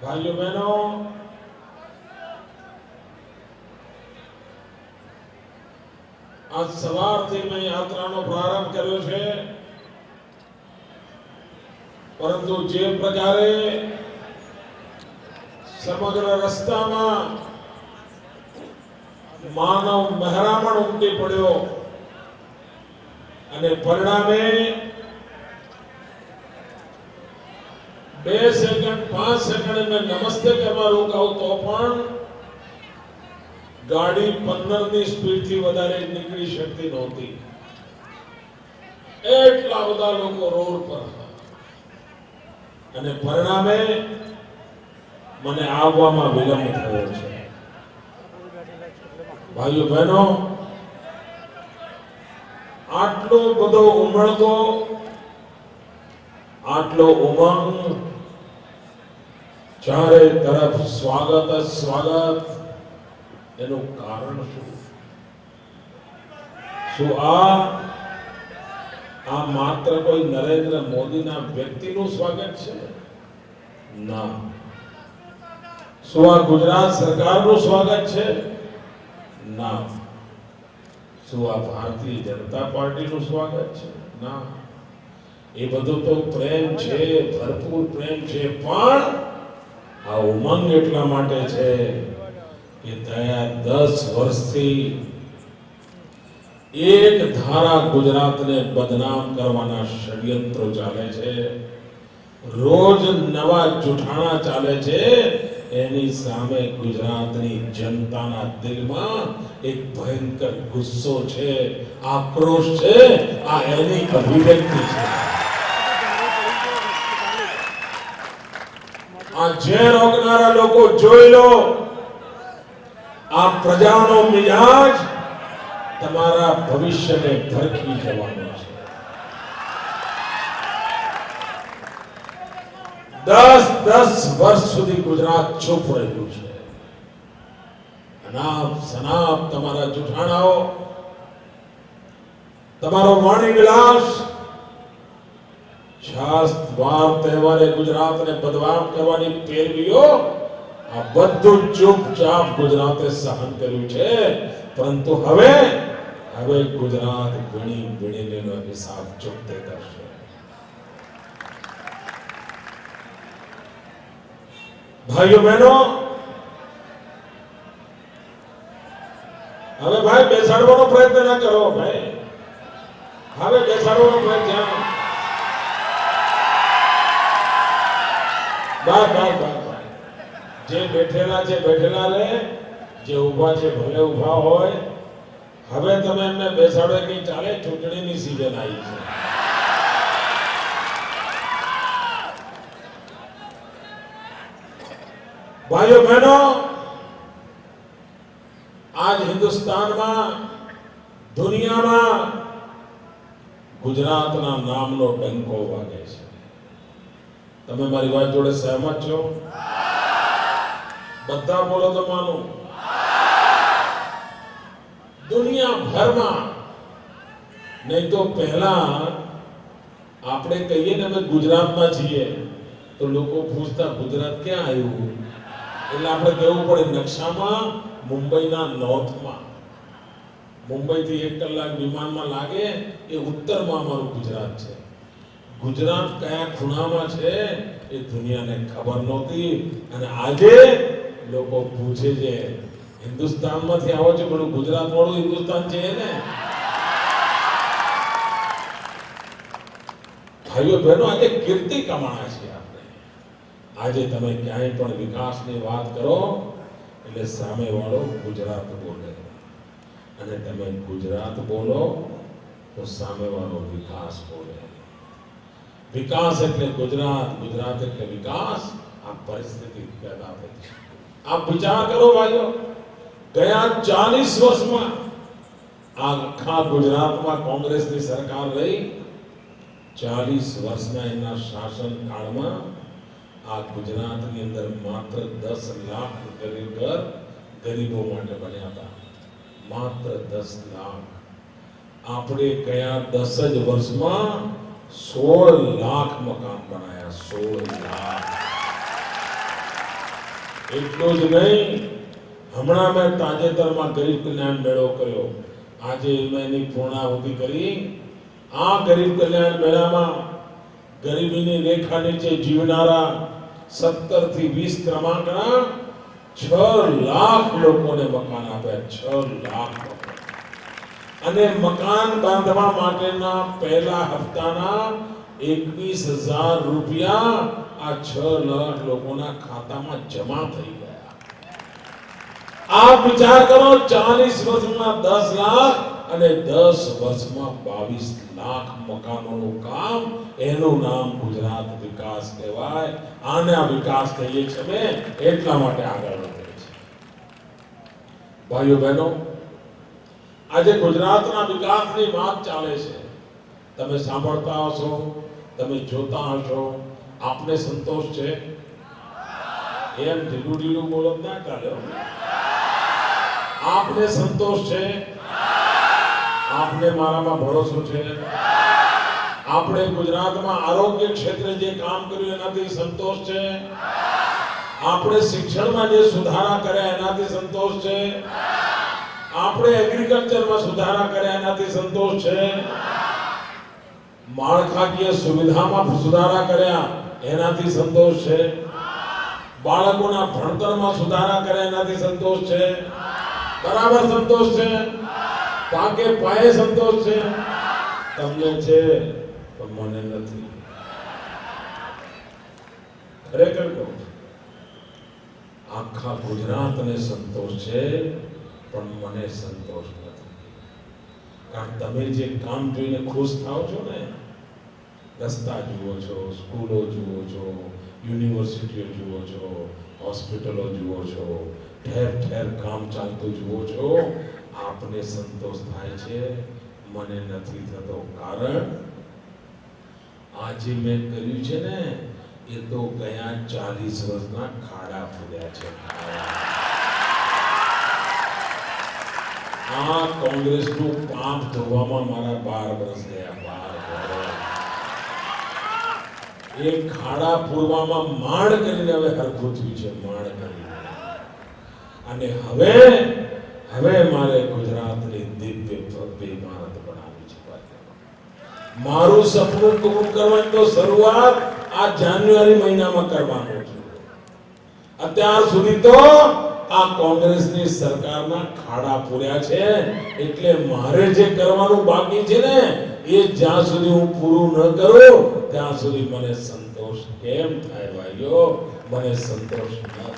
ભાઈઓ બહેનો, આજ સવારથી મેં યાત્રાનો પ્રારંભ કર્યો છે, પરંતુ જે પ્રકારે સમગ્ર રસ્તામાં માનવ મહેરામણ ઉમટી પડ્યો અને પરિણામે 2 સેકન્ડ 5 સેકન્ડ મેં નમસ્તે કરવા રોકાઉં તો પણ ગાડી 15 ની સ્પીડ થી વધારે નીકળી શકતી નહોતી. એટલા બધા લોકો રોડ પર હતા અને પરિણામે મને આવવામાં વિલંબ થયો છે. ભાઈઓ બહેનો, આટલો બધો ઉમળકો, આટલો ઉમંગ, ચારે તરફ સ્વાગત જ સ્વાગત, એનું કારણ શું? શું આ માત્ર કોઈ નરેન્દ્ર મોદીના વ્યક્તિનું સ્વાગત છે? ના. શું આ ગુજરાત સરકારનું સ્વાગત છે? ના. શું આ ભારતીય જનતા પાર્ટીનું સ્વાગત છે? ના. એ બધું તો પ્રેમ છે, ભરપૂર પ્રેમ છે, પણ આ ઉમંગ એટલા માટે છે કે ગયા 10 વર્ષથી એક ધારા ગુજરાતને બદનામ કરવાના ષડયંત્રો ચાલે છે, રોજ નવા જૂઠાણા ચાલે છે. એની સામે ગુજરાતની જનતાના દિલમાં એક ભયંકર ગુસ્સો છે, આક્રોશ છે. આ એની અભિવ્યક્તિ છે. આ ઝેર ઓગનારા લોકો જોઈ લો, આ પ્રજાનો મિજાજ તમારા ભવિષ્યને ભરખી જવાનો છે. 10 વર્ષ સુધી ગુજરાત ચૂપ રહ્યું છે. અનાપ શનાપ તમારા જૂઠાણાઓ, તમારો વાણી વિલાસ, વાર તહેવારે ગુજરાતને બદનામ કરવાની પેરવીઓ, આ બધું ચૂપચાપ ગુજરાતે સહન કર્યું છે. પરંતુ હવે ગુજરાત ગણી ગણીને હિસાબ ચૂકતે કરશે. ભાઈઓ બહેનો, હવે ભાઈ બેસાડવાનો પ્રયત્ન ના કરો. ભાઈ હવે બેસાડવાનો પ્રયત્ન, જે બેઠેલા છે બેઠેલા રહે, જે ઊભા છે ભલે ઊભા હોય. હવે તમે એમને બેસાડો કે ચાલે, ચૂંટણીની સીઝન આવી છે. ભાઈઓ બહેનો, આજ હિન્દુસ્તાનમાં, દુનિયામાં ગુજરાતના નામનો ડંકો વાગે છે. તમે મારી વાત જોડે સહમત છો? બધા બોલો તો માનું. દુનિયાભરમાં, નહીં તો પહેલા આપણે કહીએ ને અમે ગુજરાતમાં છીએ તો લોકો પૂછતા ગુજરાત ક્યાં આવ્યું? એટલે આપણે કહેવું પડે નકશામાં મુંબઈના નોર્થમાં. મુંબઈથી 1 કલાક વિમાનમાં લાગે, એ ઉત્તરમાં અમારું ગુજરાત છે. ગુજરાત કયા ખૂણામાં છે એ દુનિયાને ખબર નહોતી. અને આજે લોકો પૂછે છે હિન્દુસ્તાનમાંથી આવો છો, પણ ગુજરાત વાળું હિન્દુસ્તાન છે ને? ભાઈઓ બહેનો, આજે કીર્તિ કમાણા છે આપણે. આજે તમે ક્યાંય પણ વિકાસની વાત કરો એટલે સામેવાળો ગુજરાત બોલે, અને તમે ગુજરાત બોલો તો સામેવાળો વિકાસ બોલે. વિકાસ એટલે ગુજરાત, ગુજરાત એટલે વિકાસ. આ પરિસ્થિતિ પેદા થઈ છે. આપ વિચાર કરો ભાઈઓ, ગયા 40 વર્ષમાં આ આખા ગુજરાતમાં કોંગ્રેસની સરકાર રહી. 40 વર્ષના એના શાસન કાળમાં આ ગુજરાતની અંદર માત્ર 10 લાખ ઘર ગરીબો માટે બન્યા હતા. માત્ર 10 લાખ. આપણે ગયા 10 જ વર્ષમાં 16 લાખ મકાન બનાયા. 16 લાખ. એટલું જ નહીં, હમણાં મેં તાજેતરમાં ગરીબ કલ્યાણ મેળો કર્યો. આજે મેં એની પૂર્ણાહુતિ કરી. આ ગરીબ કલ્યાણ મેળામાં ગરીબીની રેખા નીચે જીવનારા 17 થી 20 ક્રમાંકના 6 લાખ લોકોને મકાન આપ્યા. 6 લાખ લોકો. અને મકાન બાંધવા માટેના પહેલા હપ્તાના 21,000 રૂપિયા આ 6 લાખ લોકોના ખાતામાં જમા થઈ ગયા. આપ વિચાર કરો, 40 વર્ષમાં 10 લાખ અને 10 વર્ષમાં 22 લાખ મકાનોનું કામ. એનું નામ ગુજરાત વિકાસ કહેવાય. આને આ વિકાસ કહીએ છીએ અમે, એટલા માટે આગળ વધે છે. ભાઈઓ બહેનો, આજે ગુજરાતના વિકાસની વાત ચાલે છે. તમે સાંભળતા હશો, તમે જોતા હશો. આપને સંતોષ છે? એમ ઢીલું ઢીલું બોલો ના ચાલે. આપને સંતોષ છે? આપને મારામાં ભરોસો છે? આપણે ગુજરાતમાં આરોગ્ય ક્ષેત્રે જે કામ કર્યું એનાથી સંતોષ છે? આપણે શિક્ષણમાં જે સુધારા કર્યા એનાથી સંતોષ છે? આપણે એગ્રીકલ્ચરમાં સુધારા કર્યા એનાથી સંતોષ છે? માળખાકીય સુવિધામાં સુધારા કર્યા એનાથી સંતોષ છે? બાળકોના ભણતરમાં સુધારા કર્યા એનાથી સંતોષ છે? બરાબર સંતોષ છે? પાકે પાયે સંતોષ છે? તમને છે પણ મને નથી. ખરેખર કહું, આખા ગુજરાતને સંતોષ છે પણ મને સંતોષ નથી. કારણ તમે જે કામ જોઈને ખુશ થાઓ છો ને, રસ્તા જુઓ છો, સ્કૂલો જુઓ છો, યુનિવર્સિટીઓ જુઓ છો, હોસ્પિટલો જુઓ છો, ઠેર ઠેર કામ ચાલતું જુઓ છો, આપને સંતોષ થાય છે, મને નથી થતો. કારણ આજે મેં કર્યું છે ને એ તો ગયા 40 વર્ષના ખાડા પૂર્યા છે. આ કોંગ્રેસનું પાપ ધોવામાં મારા 12 વર્ષ ગયા. 12 વર્ષ એ ખાડા પૂરવામાં માંડ કરીને હવે હરખું થયું છે. માંડ કરીને. અને હવે મારે ગુજરાતની દિવ્ય ભવ્ય ઇમારત બનાવવી છે. મારું સપનું પૂરું કરવાની તો શરૂઆત આ જાન્યુઆરી મહિનામાં કરવાનો છું. અત્યાર સુધી તો આ કોંગ્રેસની સરકારના ખાડા પૂર્યા છે. એટલે મારે જે કરવાનું બાકી છે ને એ જ્યાં સુધી હું પૂરું ન કરું ત્યાં સુધી મને સંતોષ કેમ થાય? ભાઈઓ, મને સંતોષ ન થાય.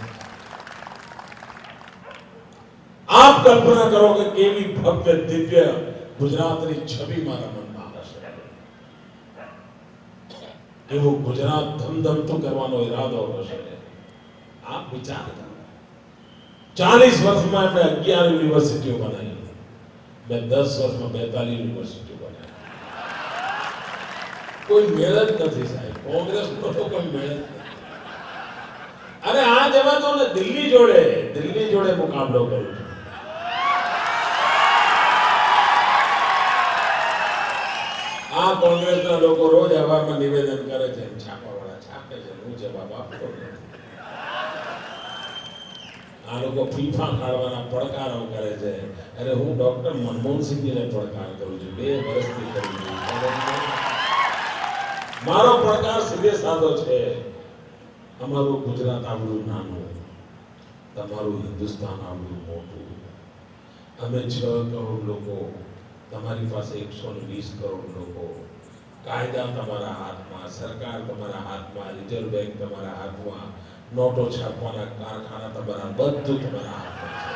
આપ કલ્પના કરો કે કેવી ભવ્ય દિવ્ય ગુજરાતની છબી મારા મનમાં હશે. એવું ગુજરાત ધમધમતું કરવાનો ઈરાદો હશે. આપ વિચાર કરો. 40 વર્ષમાં આપણે 11 યુનિવર્સિટીઓ બનાવી. મેં 10 વર્ષમાં 42 યુનિવર્સિટીઓ બનાવી. કોઈ મેળ જ નથી સાહેબ. કોંગ્રેસનો તો કોઈ મેળ જ નથી. અને આ જવા તો દિલ્હી જોડે મુકાબલો કરું છું. આ કોંગ્રેસના લોકો રોજ અવારમાં નિવેદન કરે છે, છાપાવાળા છાપે છે, હું જવાબ આપતો નથી. આ લોકો ફીફા ખાડવાના પડકારો કરે છે. અરે હું ડોક્ટર મનમોહનસિંહજીને પડકાર કરું છું. 2 વર્ષથી કરું છું. મારો પડકાર સીધે સાધો છે. અમારું ગુજરાત આવડું નાનું, તમારું હિન્દુસ્તાન આવડું મોટું. અમે 6 કરોડ લોકો, તમારી પાસે 120 કરોડ લોકો. કાયદા તમારા હાથમાં, સરકાર તમારા હાથમાં, રિઝર્વ બેંક તમારા હાથમાં, નોટો છાપવાના કારખાના તમારા, બધું તમારા હાથમાં છે.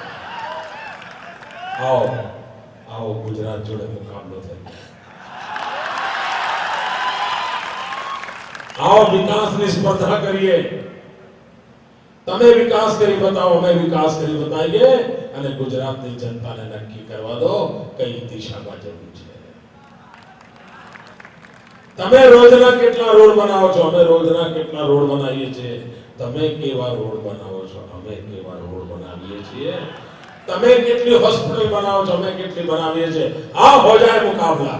આવો ગુજરાત જોડે મુકાબલો થઈ ગયો. આવો વિકાસની સ્પર્ધા કરીએ. તમે વિકાસ કરી બતાવો, અમે વિકાસ કરી બતાવીએ અને ગુજરાતની જનતાને નક્કી કરવા દો કઈ દિશામાં જવું છે. તમે રોજના કેટલા રોડ બનાવો છો? અમે રોજના કેટલા રોડ બનાવીએ છીએ. તમે કેવા રોડ બનાવો છો? અમે કેવા રોડ બનાવીએ છીએ. તમે કેટલી હોસ્પિટલ બનાવો છો? અમે કેટલી બનાવીએ છીએ. આ હો જાય મુકાબલા.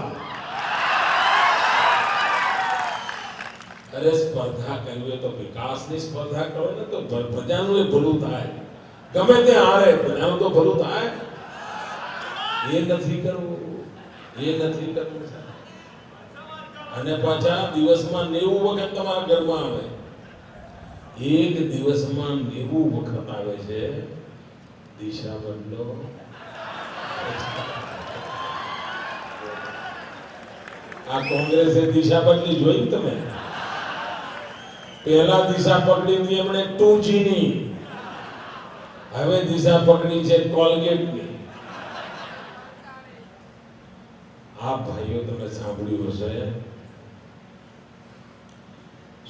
અરે સ્પર્ધા કરવી હોય તો વિકાસની સ્પર્ધા કરો ને તો પ્રજાનું એ ભલું થાય. ગમે તે હારે પ્રજાનું તો ભલું થાય. એ નથી કરવું, એ નથી કરવું. અને પાછા દિવસમાં 90 વખત તમારા ઘરમાં આવે. એક દિવસમાં 90 વખત આવે છે. દિશા બદલો. આ કોંગ્રેસે દિશા બદલી જોઈ તમે? પહેલા દિશા પકડી હતી એમણે 2G ની, હવે દિશા પકડી છે કોલગેટ ની. આ ભાઈઓ તમે સાંભળ્યું હશે,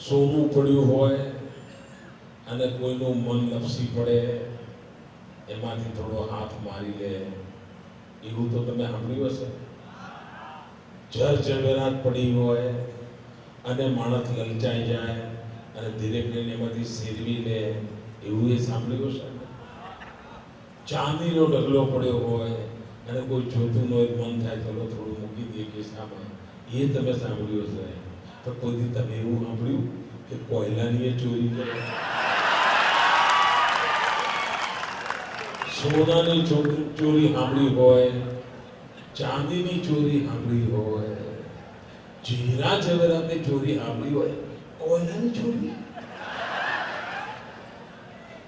સોનું પડ્યું હોય અને કોઈનું મન લપસી પડે, એમાંથી થોડો હાથ મારી લે, એવું તો તમે સાંભળ્યું હશે. જરજવેરાત પડી હોય અને માણસ લલચાઈ જાય અને ધીરે કરીને એમાંથી સેરવી લે, એવું એ સાંભળ્યું હશે. ચાંદીનો ઢગલો પડ્યો હોય અને કોઈ જોતું ન હોય, મન થાય ચલો થોડું મૂકી દઈએ ખિસ્સામાં, એ તમે સાંભળ્યું હશે. પણ કોઈ તમે એવું સાંભળ્યું કે કોયલાની ચોરી કરે? સોનાની ચોરી સાંભળી હોય, ચાંદીની ચોરી સાંભળી હોય, જીરા જવેરાતની ચોરી સાંભળી હોય, કોયલાની ચોરી?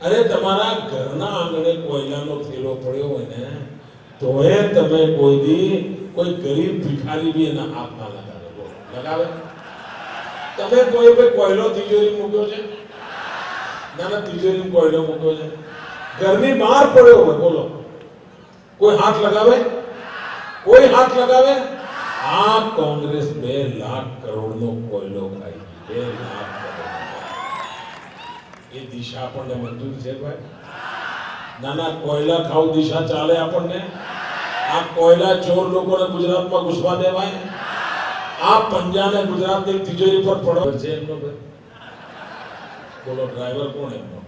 અરે તમારા ઘરના આંગણે કોયલાનો થેલો પડ્યો હોય ને તો એ તમે કોઈ ગરીબ ભિખારી બી એના હાથ ના લગાવે. લગાવે? તમે કોઈ કોયલો તિજોરી મૂક્યો છે? ના, તિજોરી કોયલો મૂક્યો છે, ઘરની બહાર પડ્યો હોય, બોલો કોઈ હાથ લગાવે? કોઈ હાથ લગાવે? આ કોંગ્રેસ 2 લાખ કરોડનો કોયલો ખાઈ, 2 લાખ કરોડ. એ દિશા આપણને મંજૂર છે ભાઈ? નાના કોયલા ખાવ દિશા ચાલે આપણને? આ કોયલા ચોર લોકોને ગુજરાતમાં ઘૂસવા દેવાય? આ પંજાને ગુજરાતની તિજોરી પર પડવા છે એમનો ભાઈ? બોલો, ડ્રાઈવર કોણ એમનો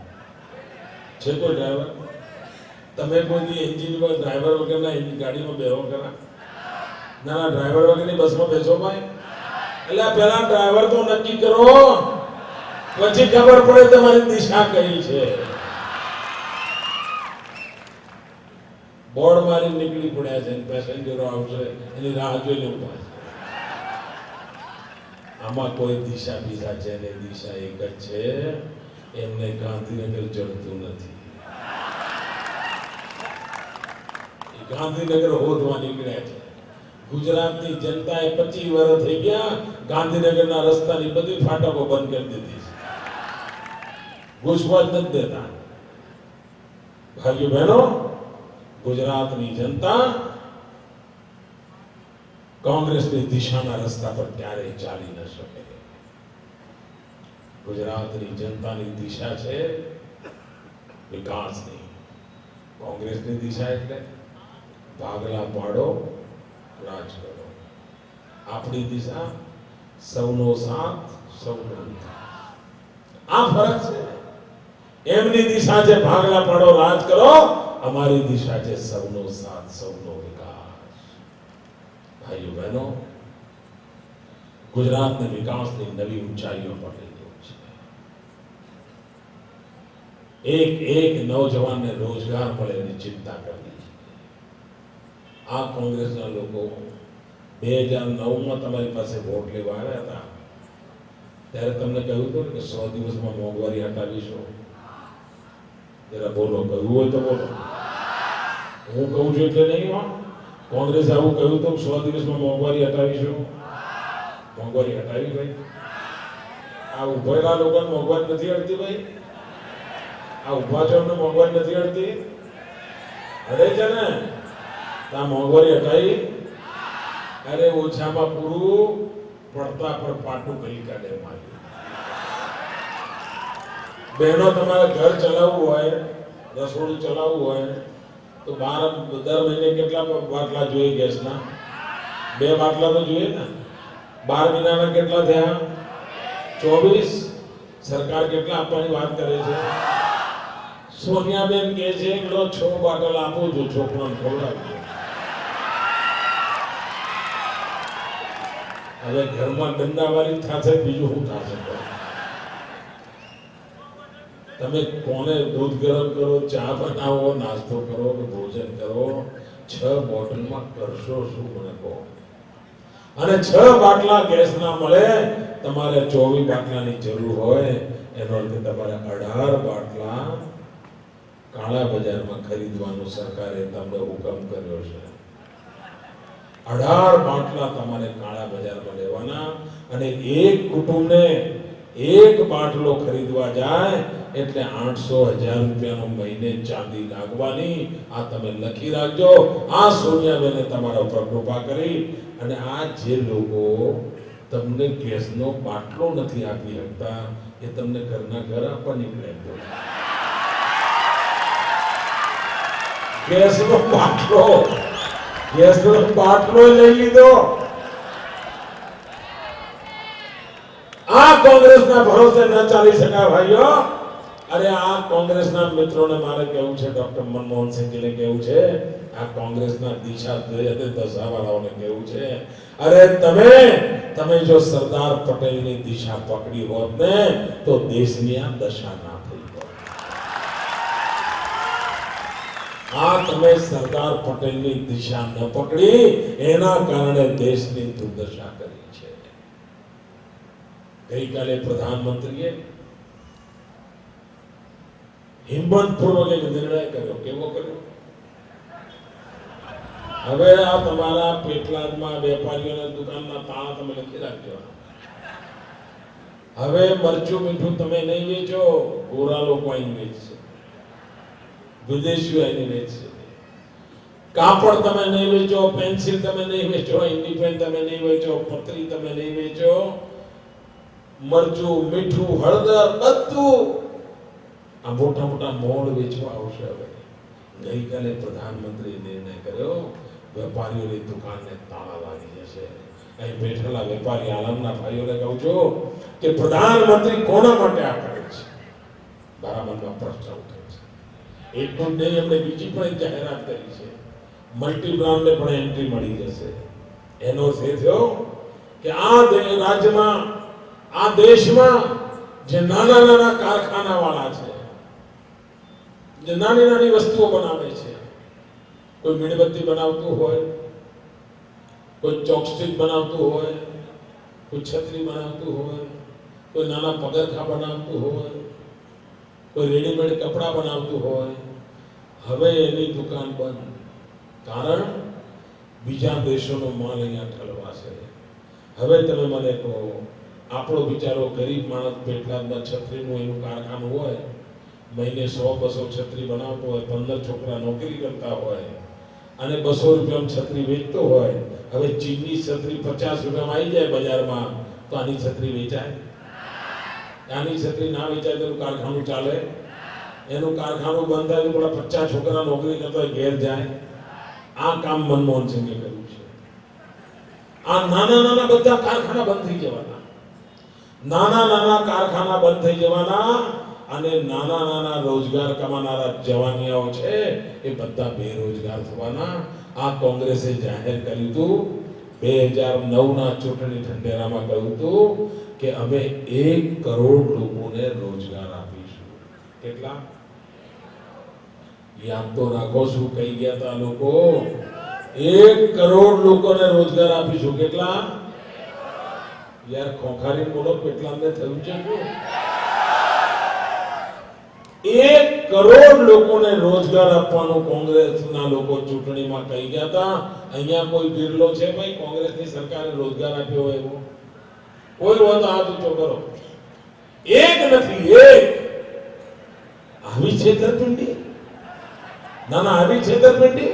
છે? કોઈ ડ્રાઈવર? તમે કોઈ એન્જિન પર ડ્રાઈવર વગરના ગાડીમાં બેહો કરા? ના, ડ્રાઈવર વગરની બસમાં બેસો ભાઈ. એટલે પહેલા ડ્રાઈવર તો નક્કી કરો, પછી ખબર પડે તમારી દિશા કઈ છે. બોર્ડ મારી નીકળી પડ્યા છે, પેસેન્જરો આવશે એની રાહ જોઈને ઉભા છે. આમાં કોઈ દિશા બીજા છે ને, દિશા એક જ છે, એમને ગાંધીનગર જડતું નથી. ગાંધીનગર હોદવા નીકળ્યા છે. ગુજરાતની જનતાએ 25 વર્ષ થઈ ગયા ગાંધીનગરના રસ્તાની બધી ફાટકો બંધ કરી દીધી છે. ઘૂસવા જ નથી દેતા. ભાઈઓ બહેનો, ગુજરાતની જનતા કોંગ્રેસની દિશાના રસ્તા પર ક્યારેય ચાલી ન શકે. ગુજરાતની જનતાની દિશા છે વિકાસની. કોંગ્રેસની દિશા એટલે ભાગલા પાડો, રાજ કરો. આપણી દિશા સૌનો સાથ, સૌનો વિકાસ. આ ફરક છે. એમની દિશા છે ભાગલા પાડો, રાજ કરો. અમારી દિશા છે સૌનો સાથ, સૌનો વિકાસ. ભાઈઓ બહેનો, ગુજરાતને વિકાસની નવી ઊંચાઈઓ પર લઈ જવું છે. એક નૌજવાનને રોજગાર મળે એની ચિંતા કરવી છે. આ કોંગ્રેસના લોકો 2009માં તમારી પાસે વોટ લેવા આવ્યા હતા ત્યારે તમને કહ્યું હતું કે 100 દિવસમાં મોંઘવારી હટાવીશું. જરા બોલો, કહ્યું હોય તો બોલો. હું કહું છું એટલે નહીં. કોંગ્રેસે આવું કહ્યું હતું 100 દિવસમાં મોંઘવારી હટાવીશું. મોંઘવારી હટાવી ભાઈ? આ ઉભેલા લોકોને મોંઘવારી નથી હટતી ભાઈ? આ ઉભા છે એમને મોંઘવારી નથી હટતી? હટે છે ને? આ મોંઘવારી હટાવી? અરે ઓછામાં પૂરું પડતા પર પાટું કરી કાઢે મારી. બહેનો, તમારે ઘર ચલાવવું હોય, રસોડું ચલાવવું હોય તો દર મહિને કેટલા બાટલા જોઈએ ગેસના? 2 બાટલા તો જોઈએ ને. 12 મહિનાના કેટલા થયા? 24. સરકાર કેટલા આપવાની વાત કરે છે? સોનિયાબેન કહે છે કે 6 બાટલ આપું છું, છોકરાને ખવડાવજો. હવે ઘરમાં દંડાવાળી થશે, બીજું શું થશે? તમે કોને દૂધ ગરમ કરો, ચા બનાવો, નાસ્તો કરો કે ભોજન કરો, 6 બોટલમાં કરશો શું મને કહો? અને 6 બાટલા ગેસ ના મળે, તમારે 24 બાટલાની જરૂર હોય, એનો અર્થ તમારે 18 બાટલા કાળા બજારમાં ખરીદવાનો સરકારે તમને હુકમ કર્યો છે. 18 બાટલા તમારે કાળા બજારમાં લેવાના, અને એક કુટુંબને એક બાટલો ખરીદવા જાય એટલે 800,000 રૂપિયાનો મહિને ચાંદી લાગવાની. આ તમે લખી રાખજો. આ સોનિયાબેને તમારા ઉપર કૃપા કરી. અને આ જે લોકો તમને ગેસનો બાટલો નથી આપી શકતા, એ તમને ઘરના ઘર આપવા નીકળે. ગેસનો બાટલો લઈ લીધો. આ કોંગ્રેસના ભરોસે ન ચાલી શકાય ભાઈઓ. અરે આ કોંગ્રેસના મિત્રોને મારે કહેવું છે, ડોક્ટર મનમોહન સિંહજીને કહેવું છે, આ કોંગ્રેસના દિશા દશાવાળાઓને કહેવું છે, અરે તમે જો સરદાર પટેલની દિશા પકડી હોત ને તો દેશની આ દશા ના થઈ હોત. આ તમે સરદાર પટેલની દિશા ન પકડી, એના કારણે દેશની દુર્દશા કરી છે. ગઈકાલે પ્રધાનમંત્રીએ હિંમતપૂર્વક એક નિર્ણય કર્યો. કેવો કર્યો? હવે આ તમારા પેટલાદમાં વેપારીઓના દુકાનના તાળા તમે લખી રાખજો. હવે મરચું મીઠું તમે નહીં વેચો, ગોરા લોકો અહીં વેચશે, વિદેશીઓ અહીં વેચશે. કાપડ તમે નહીં વેચો, પેન્સિલ તમે નહીં વેચો, ઇન્ડિપેન તમે નહીં વેચો, પતરી તમે નહીં વેચો, મરચું, મીઠું, હળદર બધું આ મોટા મોટા મોલ વેચવા આવશે. હવે ગઈકાલે પ્રધાનમંત્રીએ નિર્ણય કર્યો, વેપારીઓની દુકાનને તાળા લાગી જશે. અહીં બેઠેલા વેપારી આલમના ભાઈઓને કહું છું કે પ્રધાનમંત્રી કોના માટે આ કરે છે? મારા મનમાં પ્રશ્ન ઉઠે છે. એટલું જ નહીં, એમણે બીજી પણ એક જાહેરાત કરી છે, મલ્ટી બ્રાન્ડને પણ એન્ટ્રી મળી જશે. એનો અર્થ એ થયો કે આ રાજ્યમાં, આ દેશમાં જે નાના નાના કારખાના વાળા છે, જે નાની નાની વસ્તુઓ બનાવે છે, કોઈ મીણબત્તી બનાવતું હોય, કોઈ ચોકસ્ટિક બનાવતું હોય, કોઈ છત્રી બનાવતું હોય, કોઈ નાના પગરખા બનાવતું હોય, કોઈ રેડીમેડ કપડાં બનાવતું હોય, હવે એની દુકાન બંધ. કારણ બીજા દેશોનો માલ અહીંયા ઠલવાશે. હવે તમે મને કહો, આપણો બિચારો ગરીબ માણસ પેટલાદમાં છત્રીનું એનું કારખાનું હોય, મહિને 100-200 છત્રી બનાવતો હોય, 15 છોકરા નોકરી કરતા હોય, અને 200 રૂપિયામાં છત્રી વેચતો હોય. હવે ચીનની છત્રી 50 રૂપિયામાં આવી જાય બજારમાં, તો આની છત્રી વેચાય? આની છત્રી ના વેચાય તો એનું કારખાનું ચાલે? એનું કારખાનું બંધ થાય તો પેલા 50 છોકરા નોકરી કરતા હોય ઘેર જાય? આ કામ મનમોહન સિંહે કર્યું છે. આ નાના નાના બધા કારખાના બંધ થઈ જવાના, નાના નાના કારખાના બંધ થઈ જવાના, અને નાના નાના રોજગાર કમાનારા જવાનિયાઓ છે એ બધા બેરોજગાર થવાના. આ કોંગ્રેસે જાહેર કર્યું હતું, 2009ના ચૂંટણી ઢંઢેરામાં કહ્યું હતું કે અમે 1 કરોડ લોકોને રોજગાર આપીશું. કેટલા? યાદ તો રાખો, શું કહી ગયા હતા લોકો? 1 કરોડ લોકોને રોજગાર આપીશું. કેટલા? યાર ખોખારી બોલો, કેટલાને થયું છે? 1 કરોડ લોકોને રોજગાર આપવાનું કોંગ્રેસના લોકો ચૂંટણીમાં કહી ગયા હતા. અહીંયા કોઈ બિરલો છે ભાઈ કોંગ્રેસની સરકારે રોજગાર આપ્યો હોય એવો? કોઈ હોય તો હાથ ઊંચો કરો. એક નથી, એક. આવી છેતરપિંડી? ના ના, આવી છેતરપિંડી?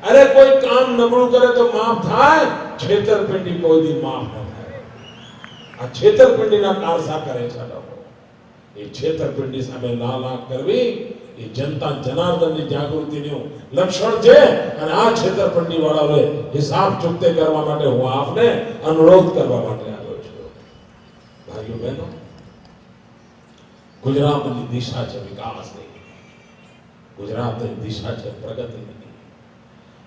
અરે કોઈ કામ નબળું કરે તો માફ થાય, છેતરપિંડી કોઈ દી માફ ન થાય. આ છેતરપિંડીના કારસા કરે છે લોકો. એ છેતરપિંડી સામે લાલ કરવી એ જનતા જનાર્દનની જાગૃતિનું લક્ષણ છે. અને આ છેતરપિંડી વાળાઓએ હિસાબ ચૂકતે કરવા માટે હું આપને અનુરોધ કરવા માટે આવ્યો છું. ભાઈઓ બહેનો, ગુજરાતની દિશા છે વિકાસની, ગુજરાતની દિશા છે પ્રગતિની.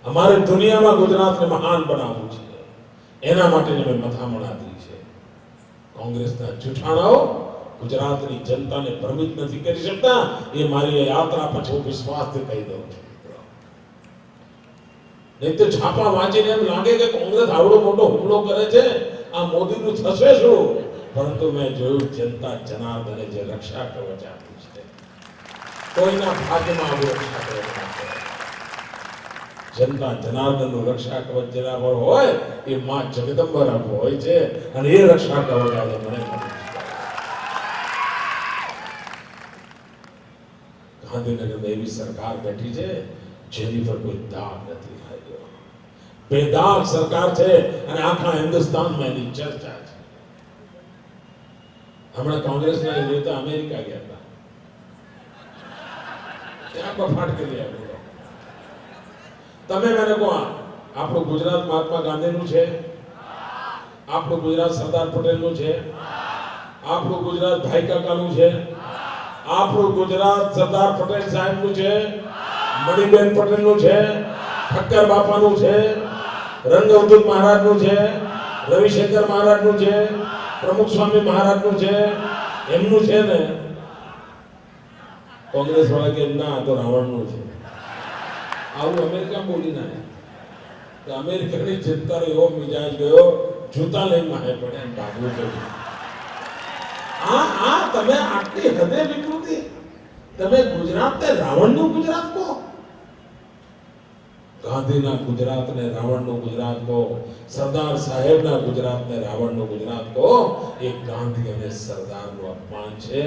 અમારે દુનિયામાં ગુજરાતને મહાન બનાવવું છે. એના માટેની મેં મથામણ આપી છે. કોંગ્રેસના જૂઠાણાઓ ગુજરાતની જનતાને ભ્રમિત નથી કરી શકતા. એ મારી યાત્રા પછી હું વિશ્વાસથી કહી દઉં છું. નહીં તો છાપા વાંચીને એમ લાગે કે કોંગ્રેસ આવડો મોટો હુમલો કરે છે, આ મોદીનું થશે શું? પરંતુ મેં જોયું જનતા જનાર્દને જે રક્ષા કવચ આપ્યું છે, કોઈના ભાગ્યમાં આવું રક્ષા કવચ નથી. જનતા જનાર્દનનું રક્ષા કવચ જેના પર હોય એ માં જગદંબા આપવું હોય છે, અને એ રક્ષા કવચ આજે મને મળ્યું છે. ગાંધીનગરમાં એવી સરકાર બેઠી છે જેની પર કોઈ દાગ નથી. બેદાગ સરકાર છે અને આખા હિન્દુસ્તાનમાં એની ચર્ચા છે. હમણાં કોંગ્રેસના નેતા અમેરિકા ગયા હતા, ત્યાં બફાટ કરી આવ્યો. તમે મને કહો, આપણું ગુજરાત મહાત્મા ગાંધીનું છે? આપણું ગુજરાત સરદાર પટેલનું છે? આપણું ગુજરાત ભાઈ કાકાનું છે? આપણું ગુજરાત સરદાર પટેલ સાહેબનું છે? મણિબેન પટેલનું છે? ઠક્કર બાપાનું છે? રંગઅવધૂત મહારાજનું છે? રવિશંકર મહારાજનું છે? પ્રમુખ સ્વામી મહારાજનું છે? એમનું છે ને? કોંગ્રેસ વાળા કે ના, તો રાવણનું છે. આવું અમેરિકા બોલી ના. તો અમેરિકાની જનતાનો એવો મિજાજ ગયો, જૂતા લઈને માહે પડે એમ ભાગવું પડ્યું. આ તમે આટલી હદે વિકૃતિ, તમે ગુજરાતને રાવણનું ગુજરાત કહો? ગાંધીના ગુજરાતને રાવણનું ગુજરાત કહો, સરદાર સાહેબના ગુજરાતને રાવણનું ગુજરાત કહો, એ ગાંધી અને સરદારનું અપમાન છે.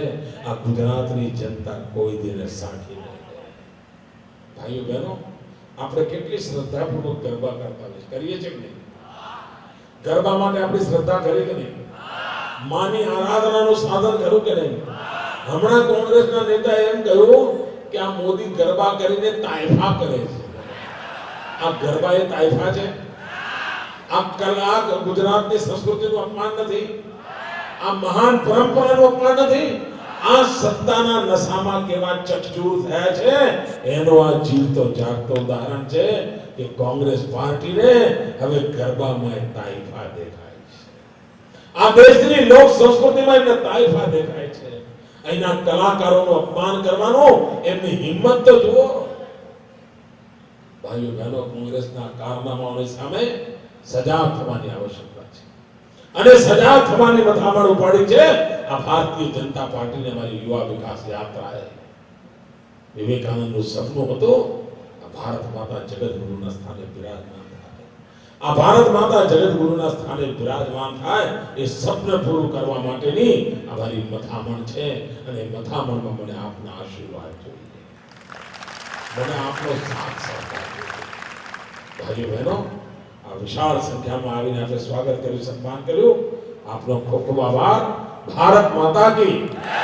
આ ગુજરાતની જનતા કોઈ દિને સાંખી નહીં લે. ભાઈઓ બહેનો, આપણે કેટલી શ્રદ્ધાપૂર્વક ગરબા કરતા કરીએ છીએ કે નહીં? ગરબા માટે આપણી શ્રદ્ધા કરી કે નહીં? માની આરાધનાનું સાધન કર્યું કે નહીં? હમણાં કોંગ્રેસના નેતા એમ કહ્યું કે આ મોદી ગરબા કરીને તાઇફા કરે છે. આ ગરબા એ તાઇફા છે? આ કલા ગુજરાતની સંસ્કૃતિનું અપમાન નથી? આ મહાન પરંપરાનું અપમાન નથી? આ સત્તાના નશામાં કેવા ચકચૂર થયા છે એનો આ જીવતો જાગતો ઉદાહરણ છે કે કોંગ્રેસ પાર્ટીને હવે ગરબામાં તાઇફા દેખાય છે. આ દેશની લોક સંસ્કૃતિમાં એમને તાઇફા દેખાય છે. અહીંના કલાકારોનું અપમાન કરવાનો એમની હિંમત તો જુઓ. ભાઈઓ બહેનો, કોંગ્રેસના કારનામાઓની સામે સજાગ થવાની આવશ્યકતા છે, અને સજાગ થવાની મથામણ ઉપાડી છે આ ભારતીય જનતા પાર્ટીને અમારી યુવા વિકાસ યાત્રાએ. વિવેકાનંદનું સપનું હતું આ ભારત માતા જગતગુરુના સ્થાને બિરાજમાન થાય. આ ભારત માતા જગતગુરુના સ્થાને બિરાજમાન થાય એ સપને પૂરું કરવા માટેની અમારી મથામણ છે, અને મથામણમાં મને આપના આશીર્વાદ જોઈએ, મને આપનો સાથ સહકાર જોઈએ. ભાઈઓ બહેનો, આ વિશાળ સંખ્યામાં આવીને આપણે સ્વાગત કર્યું, સન્માન કર્યું. આપનો ખૂબ ખૂબ આભાર. ભારત માતા કી જય.